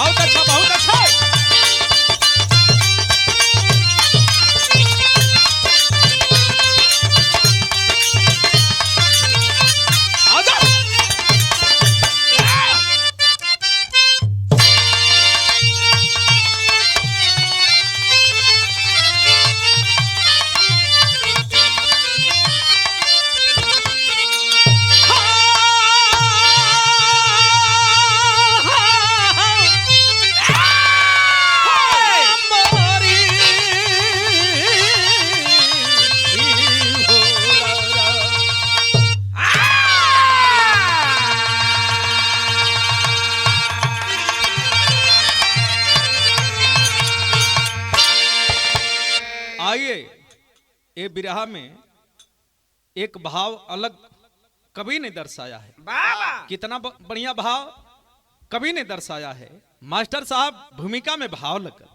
बहुत अच्छा, बहुत अच्छा। आइए ये बिरहा में एक भाव अलग कवि ने दर्शाया है। कितना बढ़िया भाव कवि ने दर्शाया है। मास्टर साहब भूमिका में भाव लगा।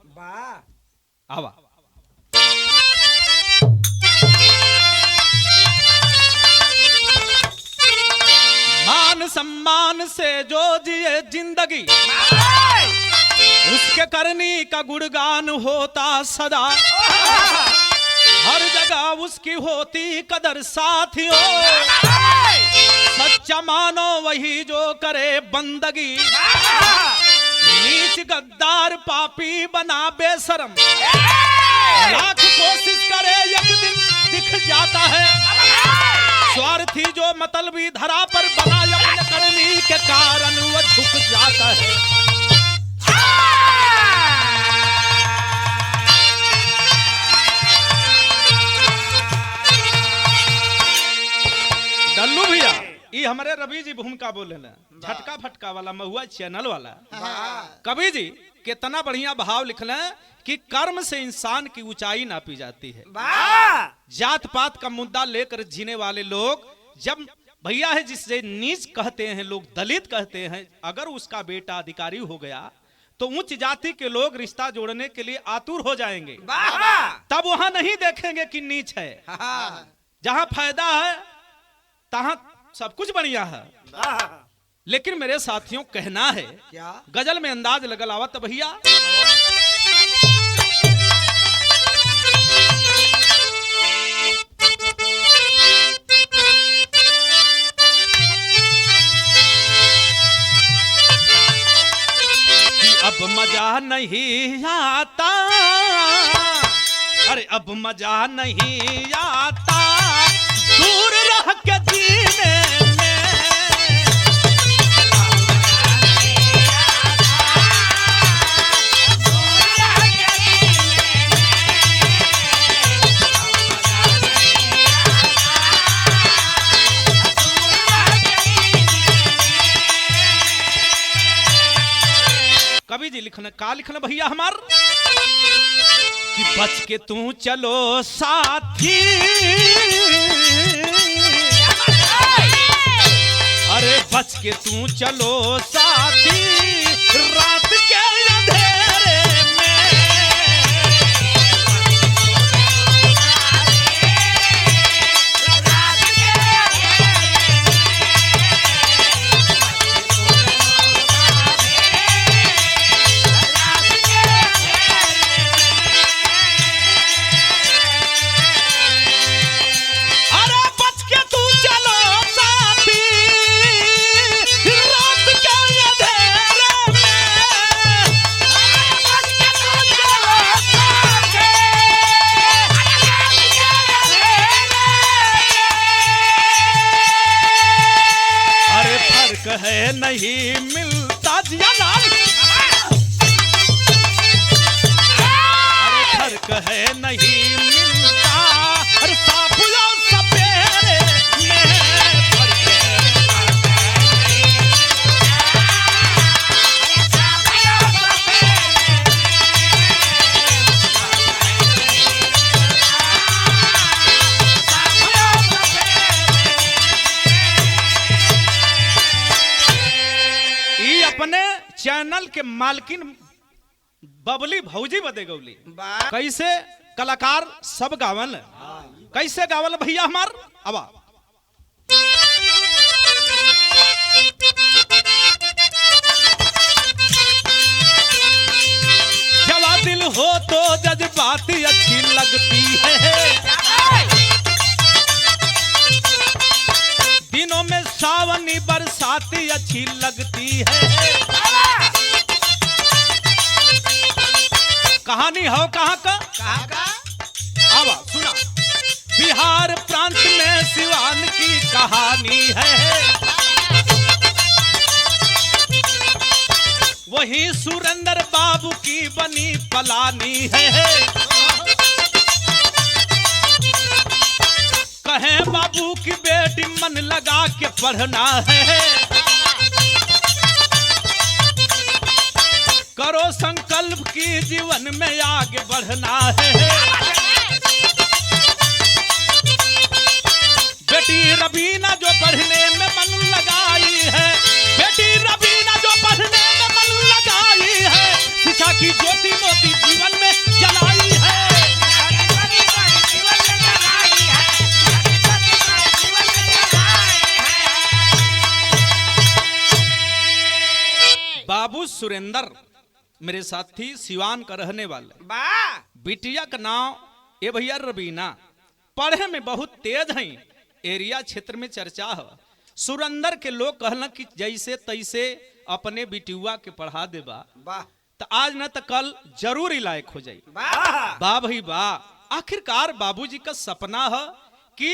आवा मान सम्मान से जो जिए जिंदगी उसके करनी का गुणगान होता सदा। हर जगह उसकी होती कदर साथियों। सच्चा मानो वही जो करे बंदगी। नीच गद्दार पापी बना बेशरम। लाख कोशिश करे एक दिन दिख जाता है। स्वार्थी जो मतलबी धरा पर बना अपने करनी के कारण वो झुक जाता है। डल्लू भैया ये हमारे रवि जी भूमिका बोले ना झटका फटका वाला महुआ चैनल वाला कवि जी कितना बढ़िया भाव लिखना कि कर्म से इंसान की ऊंचाई नापी जाती है। जात पात का मुद्दा लेकर जीने वाले लोग जब भैया है जिससे नीच कहते हैं लोग, दलित कहते हैं, अगर उसका बेटा अधिकारी हो गया तो उच्च जाति के लोग रिश्ता जोड़ने के लिए आतुर हो जाएंगे। तब वहां नहीं देखेंगे कि नीच है। जहां फायदा है तहां सब कुछ बढ़िया है। लेकिन मेरे साथियों कहना है क्या गजल में अंदाज लगल आवत भैया। अब मजा नहीं आता, अरे अब मजा नहीं आता दूर रह के जीने में। कवि जी लिखना का लिखना भैया हमार कि बच के तू चलो साथी, अरे बच के तू चलो साथी रात के अंधेरे में। है नहीं मिलता जिया नाम, अरे फर्क है नहीं मिलता, अरे सांप और सपेरे में फर्क अपने चैनल के मालकिन बबली भौजी बदे गौली कैसे कलाकार सब गावल, कैसे गावल भैया हमार अब अच्छी लगती है। कहानी हो कहाँ का आवा सुना। बिहार प्रांत में सिवान की कहानी है। वही सुरेंद्र बाबू की बनी पलानी है। कहे बाबू की बेटी मन लगा के पढ़ना है। करो संकल्प की जीवन में आगे बढ़ना है। बेटी रबीना जो पढ़ने में मन लगाई है। बेटी रबीना जो पढ़ने में मन लगाई है। शिक्षा की ज्योति मोती जीवन में जलाई है। बाबू सुरेंद्र मेरे साथी सिवान का रहने वाले। बिटिया का नाम ए भैया रबीना। पढ़े में बहुत तेज हैं। एरिया क्षेत्र में चर्चा है। सुरेंद्र के लोग कहला कि जैसे तैसे अपने बिटिया के पढ़ा देबा तो आज न तो कल जरूर ही लायक हो जाए। वाह भाई वाह। आखिरकार बाबूजी का सपना है कि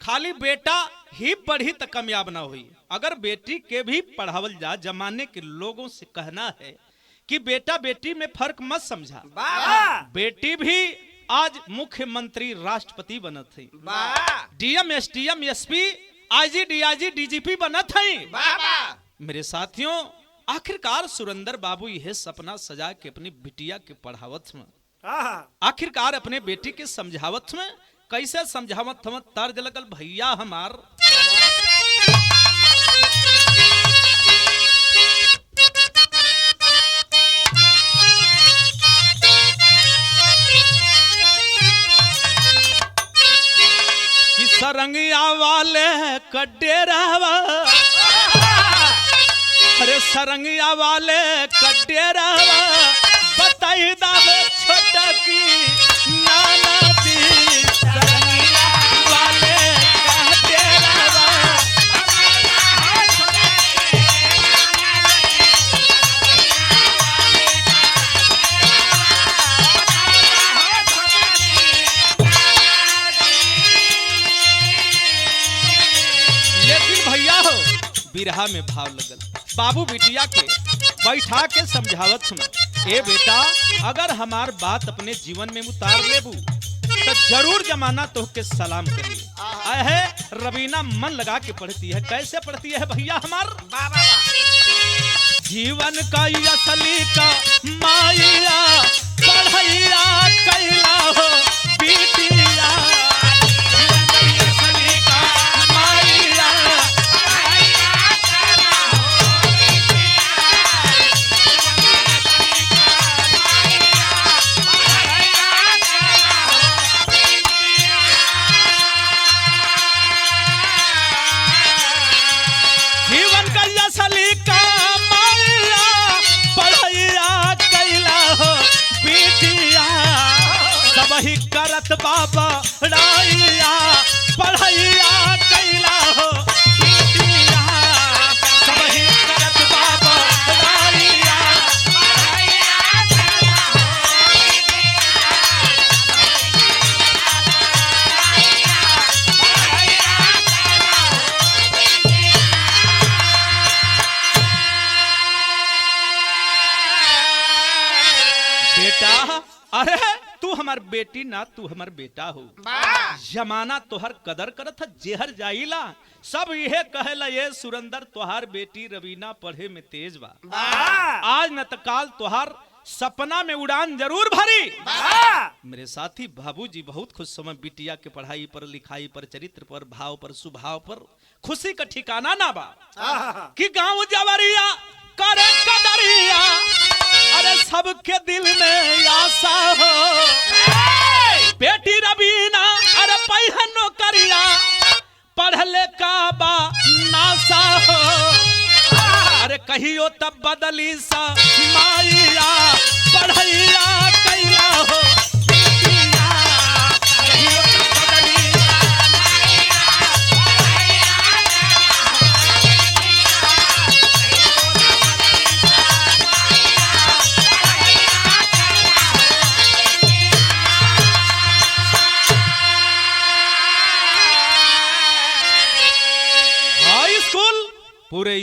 खाली बेटा ही पढ़ी तो कामयाब ना हुई। अगर बेटी के भी पढ़ावल जा। जमाने के लोगों से कहना है कि बेटा बेटी में फर्क मत समझा। बेटी भी आज मुख्यमंत्री राष्ट्रपति बनत है। DM SDM SP IG DIG DGP बनत है। मेरे साथियों आखिरकार सुरेंद्र बाबू यह सपना सजा के अपनी बिटिया के पढ़ावत में आखिरकार अपने बेटी के समझावत में कैसे समझावत हम तर्ज लगल भैया हमार। सरंगिया वाले कडेरावा। अरे सरंगिया वाले कडेरावा बताई दाव छोटा की नाना जी। सरंगिया वाले कडेरावा। बिरहा में भाव लगल। बाबू बिटिया के बैठा के समझावत सुना। ए बेटा अगर हमार बात अपने जीवन में उतार लेबू तो जरूर जमाना तो के सलाम करिए। है रबीना मन लगा के पढ़ती है। कैसे पढ़ती है भैया हमार। जीवन का असली का माया पढ़ैया कैला हो बिटिया। करत बाबा राइया पढ़ैया कैला हो बिटिया। सबही करत बाबा राइया पढ़ैया कैला हो बेटा। अरे तू हमार बेटी ना तू हमार बेटा हो। जमाना तोहर कदर करत है जेहर जाइला। सब यह कहेला ये सुरेंद्र तोहार बेटी रबीना पढ़े में तेज बा। आज न तकाल तोहार सपना में उड़ान जरूर भरी। मेरे साथी बाबूजी बहुत खुश समय बिटिया के पढ़ाई पर लिखाई पर चरित्र पर भाव पर स्वभाव पर खुशी का ठिकाना ना बा। कि गाँव जवरिया करे कदरिया। अरे सबके दिल में आशा हो बेटी रबीना। अरे पहनो करिया पढ़ले का बा नासा हो। अरे कहियो तब बदली सा माइया पढ़ैया कैला हो बिटिया। कहियो तब बदली सा माइया पढ़ैया कैला हो बिटिया।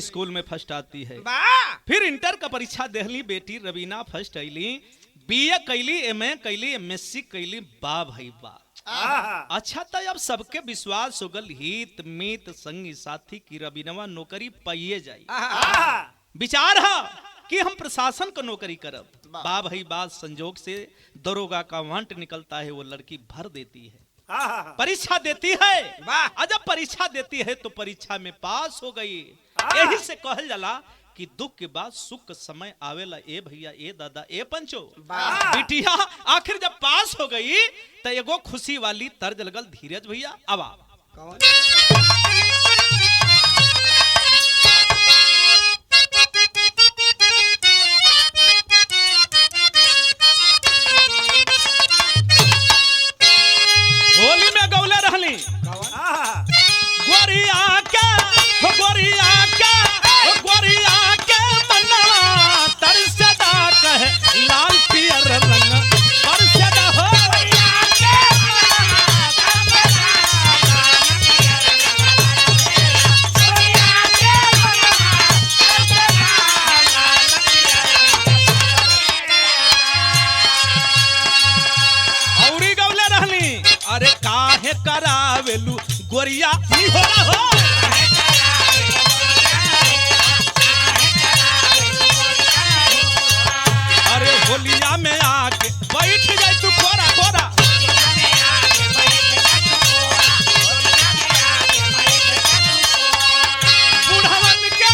स्कूल में फर्स्ट आती है। वाह फिर इंटर का परीक्षा देहली बेटी रवीना फर्स्ट अली, बीए कैली, एमए कैली, एमएससी कैली। वाह भाई वाह। अच्छा तो अब सबके विश्वास हो गल हित मित संगी साथी की रवीनवा नौकरी पाइए जाई। विचार है कि हम प्रशासन को नौकरी करब। वाह भाई बात संजोग से दरोगा का वांट निकलता है, वो लड़की भर देती है, परीक्षा देती है। जब परीक्षा देती है तो परीक्षा में पास हो गई। यही से कहल जाला कि दुख के बाद सुख का समय आवेला। ए भैया, ए दादा, ए पंचो, बिटिया आखिर जब पास हो गई तो एगो खुशी वाली तर्ज लगल। धीरज भैया अब होली में गौले रहली गोरिया के मनवा तरसदा कहे लाल पियर रंग परसदा हो। औरी गौले रहली अरे काहे करावेलू गोरिया नहीं हो रहा हो। अरे होलिया में आके बैठ जाए तू खोरा खोरा। बुढ़वन के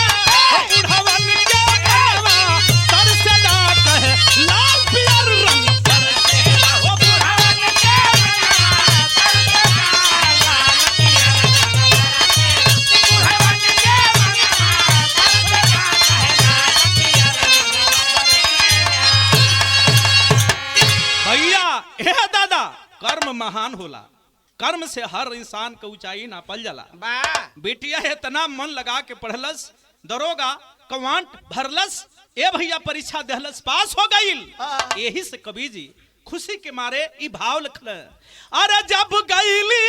तरसदा कहे लाल पियर रंग परसेदा हो। बुढ़वन के भैया हे दादा, कर्म महान होला, कर्म से हर इंसान का ऊंचाई नापल जाला। बेटिया इतना मन लगा के पढ़लस, दरोगा कवांट भरलस, ए भैया परीक्षा देहलस, पास हो गई। यही से कवि जी खुशी के मारे ई भाव लिखल। अरे जब गईली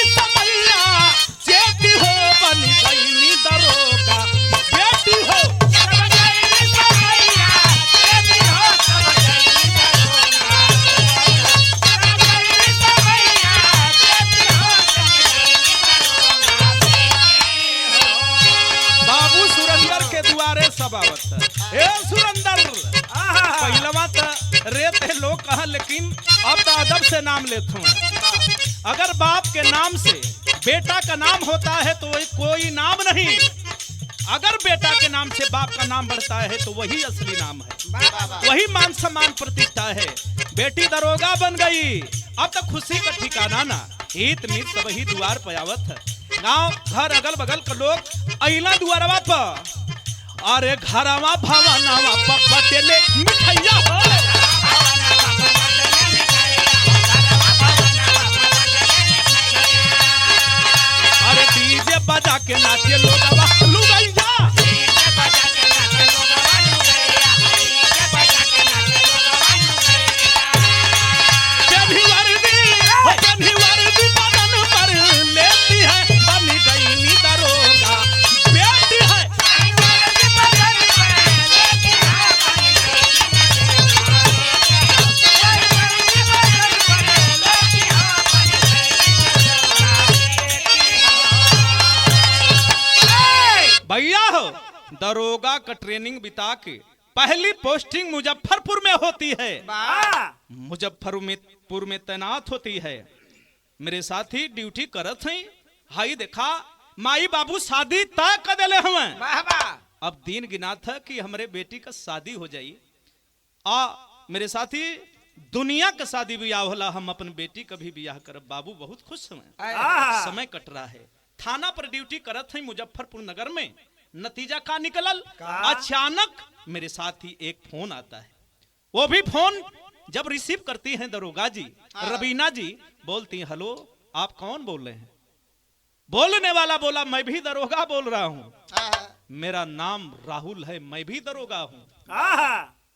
समैया जेती हो बन गईली दरोगा बेटी हो। बाबू सुरेंद्र के दुआरे सब आवत है। ए सुरेंद्र पहलवा तो रेत है लोग कहा, लेकिन अब तो अदब से नाम लेते हैं। अगर बाप के नाम से बेटा का नाम होता है तो वही कोई नाम नहीं। अगर बेटा के नाम से बाप का नाम बढ़ता है तो वही असली नाम है, वही मान सम्मान प्रतिष्ठा है। बेटी दरोगा बन गई, अब तो खुशी का ठिकाना ना। हित मित सब ही द्वार पे आवत है। गांव घर अगल बगल के लोग अइला दुआरवा पर। अरे घरवा भवनवा पर बटेले मिठैया हो। अरे डीजे बजा के नाचे लोगवा लुगैया। बदन पर लेती है, बन गई दरोगा बेटी है। भैया हो, दरोगा का ट्रेनिंग बिता के पहली पोस्टिंग मुजफ्फरपुर में होती है। मुजफ्फरपुर में तैनात होती है। मेरे साथी ड्यूटी करत हैं। हाई देखा माई बाबू शादी तय कर दिले हमें। अब दिन गिना था कि हमारे बेटी का शादी हो जाई। मेरे साथी दुनिया का शादी ब्याह होला, हम अपन बेटी का भी ब्याह करब। बाबू बहुत खुश हैं। समय कट रहा है। थाना पर ड्यूटी करत हैं मुजफ्फरपुर नगर में। नतीजा का निकलल, अचानक मेरे साथ ही एक फोन आता है। वो भी फोन जब रिसीव करती हैं दरोगा जी, रवीना जी बोलती हैं, हेलो आप कौन बोल रहे हैं? बोलने वाला बोला, मैं भी दरोगा बोल रहा हूँ, मेरा नाम राहुल है, मैं भी दरोगा हूँ।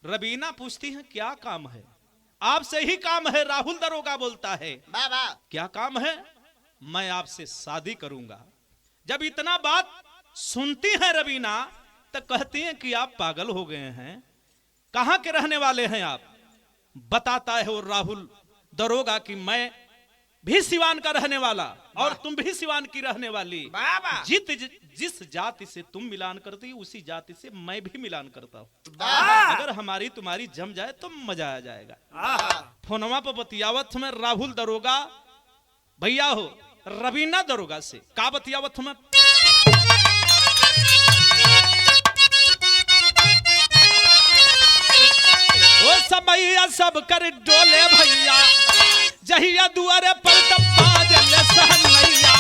रवीना पूछती है क्या काम है? आपसे ही काम है, राहुल दरोगा बोलता है। क्या काम है? मैं आपसे शादी करूंगा। जब इतना बात सुनती हैं रवीना तो कहती हैं कि आप पागल हो गए हैं, कहां के रहने वाले हैं आप? बताता है वो राहुल दरोगा कि मैं भी सिवान का रहने वाला और तुम भी सिवान की रहने वाली। जिस जाति से तुम मिलान करती हो उसी जाति से मैं भी मिलान करता हूँ। अगर हमारी तुम्हारी जम जाए तो मजा आ जाएगा। फोनवा पर बतियावत में राहुल दरोगा भैया हो रवीना दरोगा से का बतियावत में। ओ सब भैया सब कर डोले भैया जहिया दुआरे पर सहनैया।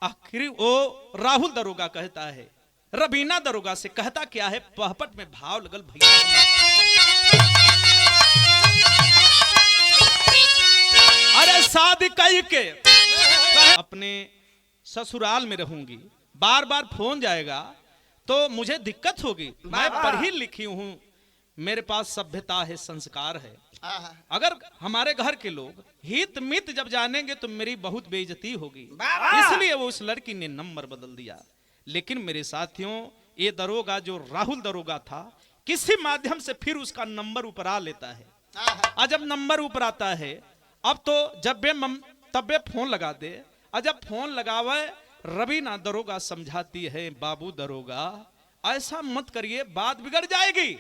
आखिर वो राहुल दरोगा कहता है रवीना दरोगा से, कहता क्या है पहपट में भाव लगल भैया अरे शादी कही के अपने ससुराल में रहूंगी, बार बार फोन जाएगा तो मुझे दिक्कत होगी। मैं पढ़ी लिखी हूं, मेरे पास सभ्यता है, संस्कार है। अगर हमारे घर के लोग हित मित जब जानेंगे तो मेरी बहुत बेइज्जती होगी, इसलिए वो उस लड़की ने नंबर बदल दिया। लेकिन मेरे साथियों ये दरोगा जो राहुल दरोगा था किसी माध्यम से फिर उसका नंबर ऊपर आ लेता है। और जब नंबर ऊपर आता है अब तो जब तब फोन लगा दे, और जब फोन लगावे रवीना दरोगा समझाती है बाबू दरोगा ऐसा मत करिए बात बिगड़ जाएगी।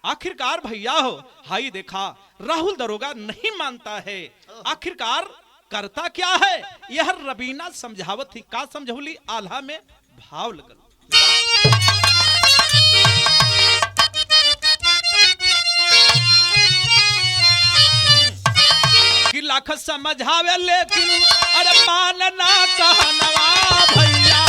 आखिरकार भैया हो हाई देखा राहुल दरोगा नहीं मानता है, आखिरकार करता क्या है यह रवीना समझावत थी। का समझौली आल्हा में भाव लगल कि लाख समझावे लेकिन अरे मानना कहनवा भैया।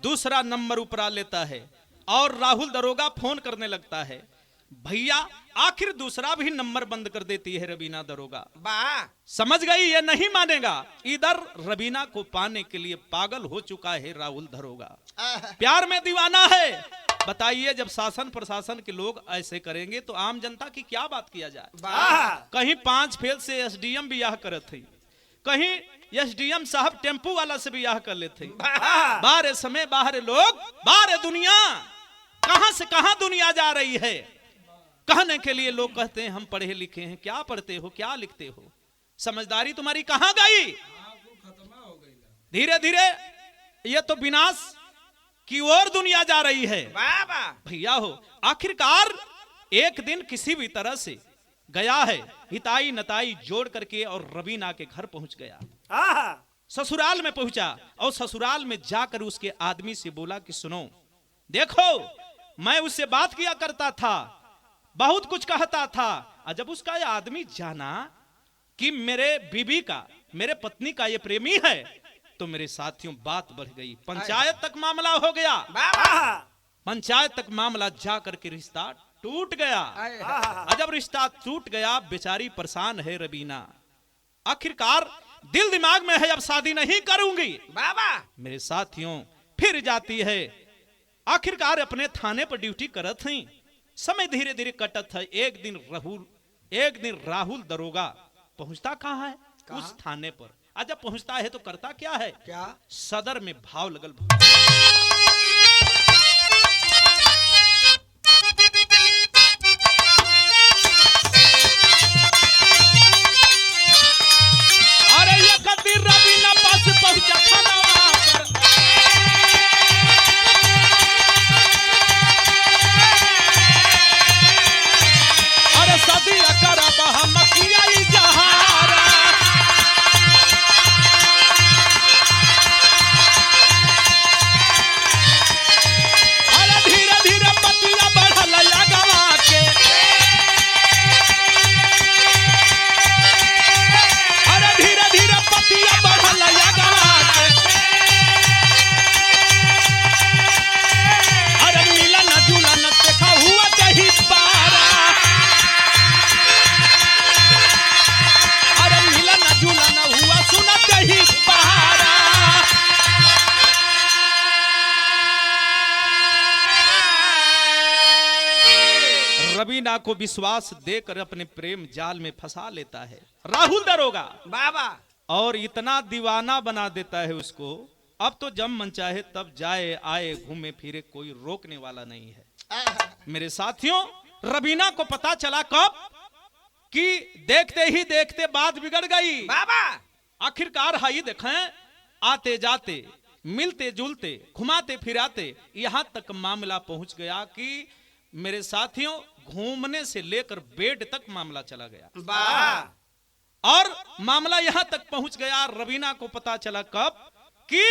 दूसरा नंबर ऊपर आ लेता है और राहुल दरोगा फोन करने लगता है भैया। आखिर दूसरा भी नंबर बंद कर देती है रवीना दरोगा। समझ गई ये नहीं मानेगा। इधर रवीना को पाने के लिए पागल हो चुका है राहुल दरोगा, प्यार में दीवाना है। बताइए जब शासन प्रशासन के लोग ऐसे करेंगे तो आम जनता की क्या बात किया जाए। कहीं 5 फेल से एसडीएम ब्याह करत थी, कहीं एसडीएम साहब टेम्पू वाला से ब्याह कर लेते। बाहर समय बाहर लोग बाहर दुनिया, कहां से कहां दुनिया जा रही है। कहने के लिए लोग कहते हैं हम पढ़े लिखे हैं, क्या पढ़ते हो क्या लिखते हो, समझदारी तुम्हारी कहां गई। धीरे धीरे ये तो विनाश की ओर दुनिया जा रही है भैया हो। आखिरकार एक दिन किसी भी तरह से गया है, हिताई नताई जोड़ करके और रवीना के घर पहुंच गया। ससुराल में पहुंचा और ससुराल में जाकर उसके आदमी से बोला कि सुनो देखो मैं उससे बात किया करता था, बहुत कुछ कहता था। और जब उसका आदमी जाना कि मेरे बीबी का मेरे पत्नी का ये प्रेमी है तो मेरे साथियों बात बढ़ गई, पंचायत तक मामला हो गया। पंचायत तक मामला जा करके रिश्ता टूट गया। जब रिश्ता टूट गया बेचारी परेशान है रवीना। आखिरकार दिल दिमाग में है अब शादी नहीं करूंगी। बाबा मेरे साथियों फिर जाती है, आखिरकार अपने थाने पर ड्यूटी करत थी। समय धीरे धीरे कटत है। एक दिन राहुल दरोगा पहुंचता कहाँ है? उस थाने पर। आज जब पहुंचता है तो करता क्या है? क्या? सदर में भाव लगल। अरे ये कदीर रवीना पास पहुंचा थाना पर। अरे सदिया करा हम किया जहारा। अरे धीरे धीरे पतिया बढ़ल गवा के। अरे धीरे धीरे पतिया बढ़ल गवा के। अरे मिलन जुलन देखा हुआ कहीं पारा। अरे मिलन जुलन हुआ सुना कहीं पारा। रवीना को विश्वास देकर अपने प्रेम जाल में फंसा लेता है राहुल दरोगा। बाबा और इतना दीवाना बना देता है उसको, अब तो जब मन चाहे तब जाए आए घूमे फिरे, कोई रोकने वाला नहीं है। मेरे साथियों रवीना को पता चला कब कि देखते ही देखते बात बिगड़ गई। बाबा आखिरकार हाई देखें, आते जाते मिलते जुलते घुमाते फिराते यहां तक मामला पहुंच गया कि मेरे साथियों घूमने से लेकर बेड तक मामला चला गया। बाबा और मामला यहां तक पहुंच गया, रवीना को पता चला कब कि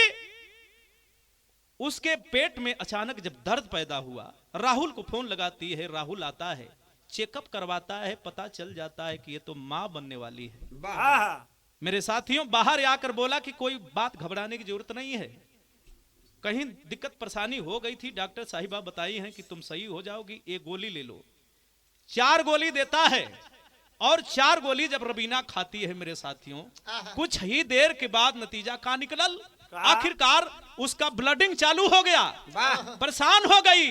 उसके पेट में अचानक जब दर्द पैदा हुआ, राहुल को फोन लगाती है। राहुल आता है, चेकअप करवाता है, पता चल जाता है कि ये तो मां बनने वाली है। बाबा मेरे साथियों बाहर आकर बोला कि कोई बात घबराने की जरूरत नहीं है, कहीं दिक्कत परेशानी हो गई थी, डॉक्टर साहिबा बताई हैं कि तुम सही हो जाओगी, एक गोली ले लो। 4 गोली देता है और 4 गोली जब रवीना खाती है मेरे साथियों, कुछ ही देर के बाद नतीजा का निकलल। आखिरकार उसका ब्लडिंग चालू हो गया, परेशान हो गई,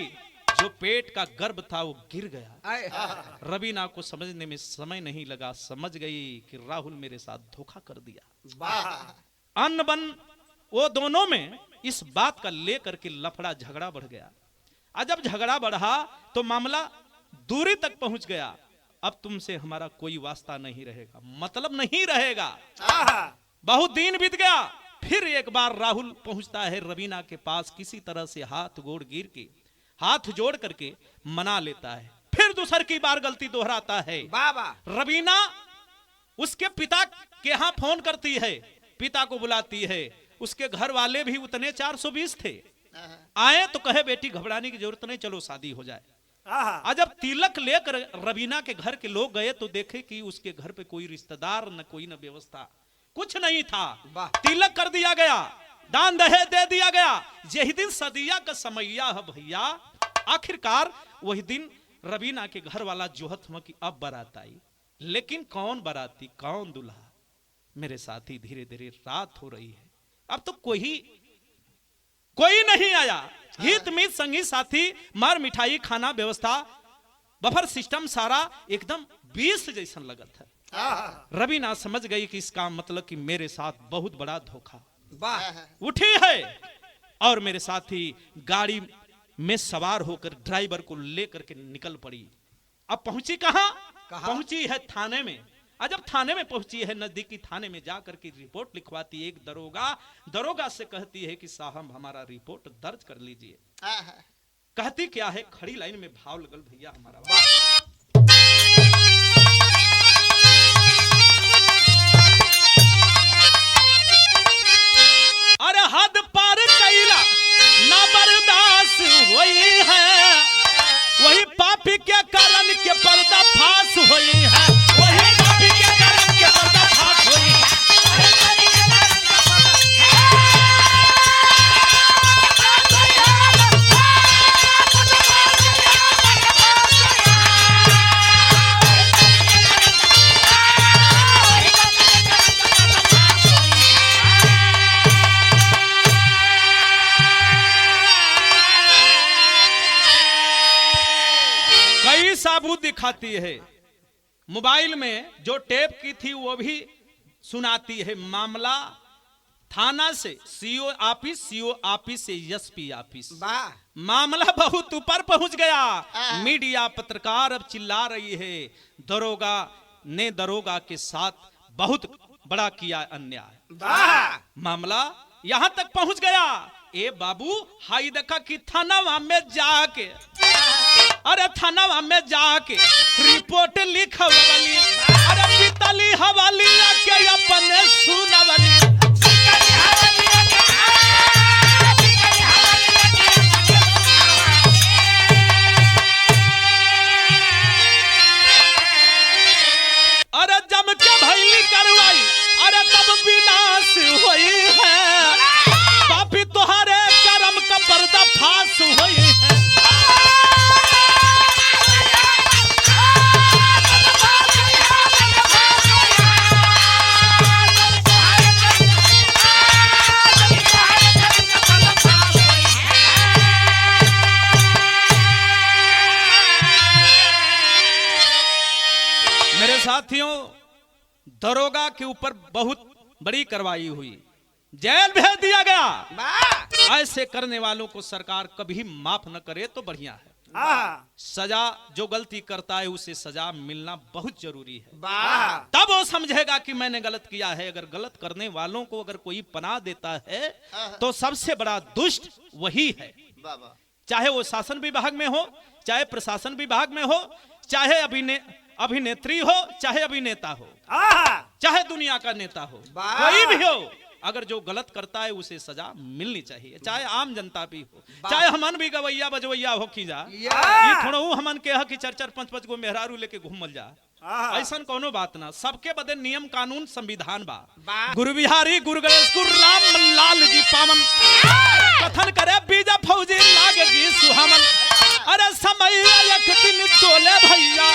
जो पेट का गर्भ था वो गिर गया। रवीना को समझने में समय नहीं लगा, समझ गई कि राहुल मेरे साथ धोखा कर दिया। अन्न बन वो दोनों में इस बात का लेकर के लफड़ा झगड़ा बढ़ गया। और जब झगड़ा बढ़ा तो मामला दूरी तक पहुंच गया। अब तुमसे हमारा कोई वास्ता नहीं रहेगा, मतलब नहीं रहेगा। बहुत दिन बीत गया, फिर एक बार राहुल पहुंचता है रवीना के पास, किसी तरह से हाथ जोड़ करके मना लेता है। फिर दूसर की बार गलती दोहराता है। बाबा रवीना उसके पिता के यहाँ फोन करती है, पिता को बुलाती है। उसके घर वाले भी उतने 420 थे, आए तो कहे बेटी घबराने की जरूरत नहीं, चलो शादी हो जाए। आज जब तिलक लेकर रवीना के घर के लोग गए तो देखे कि उसके घर पे कोई रिश्तेदार न कोई न व्यवस्था, कुछ नहीं था। तिलक कर दिया गया, दान दहेज दे दिया गया। यही दिन सदिया का समैया है भैया। आखिरकार वही दिन रवीना के घर वाला जोहत हुआ कि अब बारात आई, लेकिन कौन बाराती कौन दूल्हा? मेरे साथी धीरे धीरे रात हो रही है, अब तो कोई नहीं आया। हित मित संगी साथी, मार मिठाई खाना व्यवस्था बफर सिस्टम सारा एकदम 20 जैसन लगत है। रवीना समझ गई कि इसका मतलब कि मेरे साथ बहुत बड़ा धोखा। उठी है और मेरे साथी गाड़ी में सवार होकर ड्राइवर को लेकर के निकल पड़ी। अब पहुंची कहां? पहुंची है थाने में। और जब थाने में पहुंची है, नजदीकी थाने में जाकर के रिपोर्ट लिखवाती है। एक दरोगा से कहती है कि साहब हमारा रिपोर्ट दर्ज कर लीजिए। कहती क्या है, खड़ी लाइन में भाव लगल भैया हमारा। अरे हद पार कैला ना बर्दाश्त हुई है, वही पापी के कारण के पर्दा फास हुई है, वही पापी के कारण के पर्दा फास हुई है। दिखाती है, मोबाइल में जो टेप की थी वो भी सुनाती है। मामला थाना से सीओ ऑफिस से एसपी ऑफिस, मामला बहुत ऊपर पहुंच गया। मीडिया पत्रकार अब चिल्ला रही है, दरोगा ने दरोगा के साथ बहुत बड़ा किया अन्याय। मामला यहां तक पहुंच गया। ए बाबू हाई देखा कि थाना में जाके, अरे थाना में जाके रिपोर्ट लिखवली, अरे पितली हवाली के अपने सुनवली। अरे जम के भैली करवाई, अरे तब विनाश हुई है, पापी तुहारे कर्म का पर्दाफाश हुई है। मेरे साथियों, दरोगा के ऊपर बहुत बड़ी कार्रवाई हुई, जेल भेज दिया गया। ऐसे करने वालों को सरकार कभी माफ न करे तो बढ़िया है। सजा जो गलती करता है उसे सजा मिलना बहुत जरूरी है, तब वो समझेगा कि मैंने गलत किया है। अगर गलत करने वालों को अगर कोई पनाह देता है तो सबसे बड़ा दुष्ट वही है, चाहे वो शासन विभाग में हो, चाहे प्रशासन विभाग में हो, चाहे अभिनेत्री हो, चाहे अभिनेता हो, चाहे दुनिया का नेता हो, कोई भी हो। अगर जो गलत करता है उसे सजा मिलनी चाहिए, चाहे आम जनता भी हो, चाहे हमन भी गवैया बजवैया हो की जा। ये थोड़ा हमन के है कि 4-4 5-5 गो मेहरारू लेके घूमल जा, ऐसा कोनो बात ना। सबके बदे नियम कानून संविधान बा। गुरु बिहारी गुरु गणेश गुरु राम लाल जी पावन कथन करे बीजा फौजी लागे सुहामन। अरे समय एक दिन डोले भैया